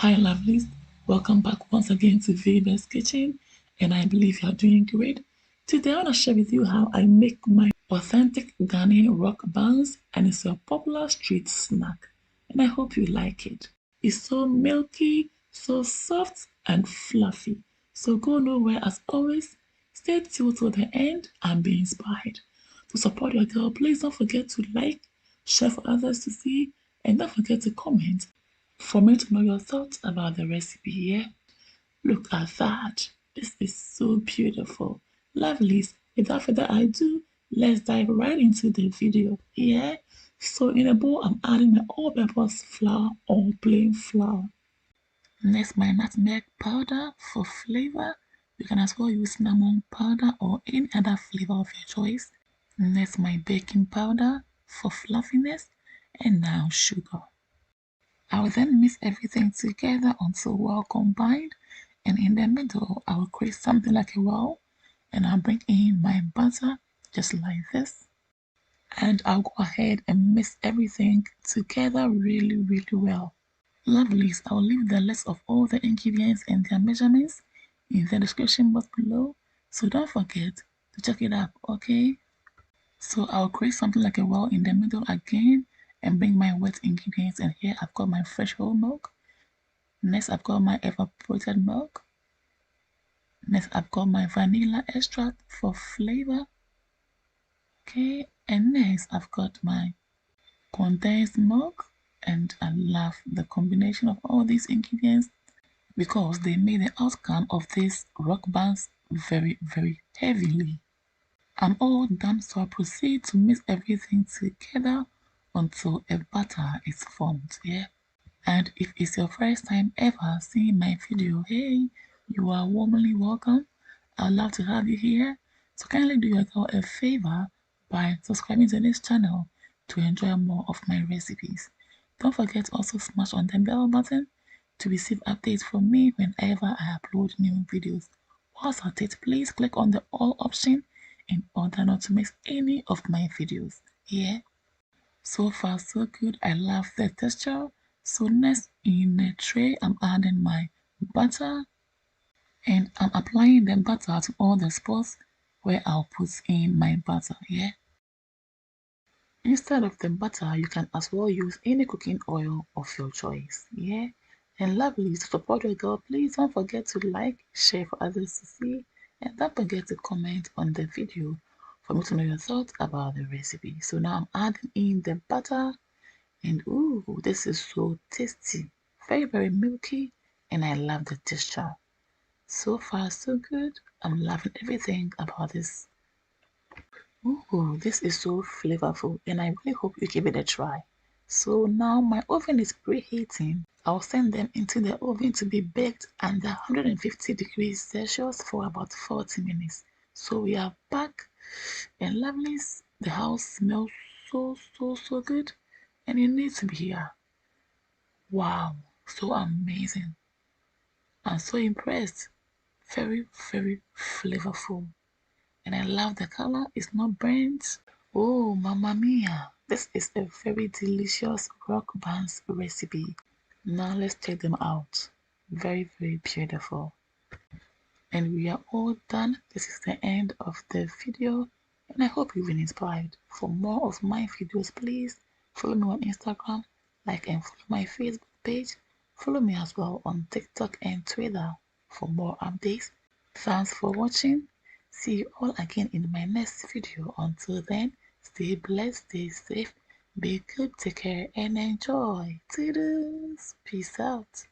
Hi lovelies, welcome back once again to Viva's Kitchen, and I believe you're doing great. Today I want to share with you how I make my authentic Ghanaian rock buns, and it's a popular street snack, and I hope you like it. It's so milky, so soft and fluffy, so go nowhere as always. Stay tuned till the end and be inspired. To support your girl, please don't forget to like, share for others to see, and don't forget to comment for me to know your thoughts about the recipe. Yeah, look at that. This is so beautiful. Lovelies, without further ado, let's dive right into the video. Yeah, so in a bowl I'm adding my all-purpose flour or plain flour. Next, my nutmeg powder for flavor. You can as well use cinnamon powder or any other flavor of your choice. Next, my baking powder for fluffiness, and now sugar. I will then mix everything together until well combined, and in the middle I will create something like a well, and I'll bring in my butter just like this, and I'll go ahead and mix everything together really well. Lovelies, I'll leave the list of all the ingredients and their measurements in the description box below, so don't forget to check it out, okay? So I'll create something like a well in the middle again and bring my wet ingredients, and here I've got my fresh whole milk. Next I've got my evaporated milk. Next I've got my vanilla extract for flavor. Okay, and next I've got my condensed milk, and I love the combination of all these ingredients because they make the outcome of these rock buns very heavily. I'm all done, so I proceed to mix everything together until a batter is formed. Yeah. And if it's your first time ever seeing my video, hey, you are warmly welcome. I'd love to have you here. So kindly do your girl a favor by subscribing to this channel to enjoy more of my recipes. Don't forget to also smash on the bell button to receive updates from me whenever I upload new videos. Whilst at it, please click on the all option in order not to miss any of my videos. Yeah. So far so good. I love the texture. So next in a tray I'm adding my butter, and I'm applying the butter to all the spots where I'll put in my butter. Yeah. Instead of the butter, you can as well use any cooking oil of your choice. Yeah. And lovely, to support your girl, please don't forget to like, share for others to see, and don't forget to comment on the video for me to know your thoughts about the recipe. So now I'm adding in the butter. And ooh, this is so tasty. Very milky, and I love the texture. So far, so good. I'm loving everything about this. Ooh, this is so flavorful, and I really hope you give it a try. So now my oven is preheating. I'll send them into the oven to be baked under 150 degrees Celsius for about 40 minutes. So we are back, and lovelies, the house smells so good, and you need to be here. Wow, so amazing. I'm so impressed. Very flavorful. And I love the color. It's not burnt. Oh, mamma mia. This is a very delicious rock buns recipe. Now let's check them out. Very beautiful. And we are all done. This is the end of the video. And I hope you've been inspired. For more of my videos, please follow me on Instagram, like and follow my Facebook page. Follow me as well on TikTok and Twitter for more updates. Thanks for watching. See you all again in my next video. Until then, stay blessed, stay safe, be good, take care, and enjoy. Toodles. Peace out.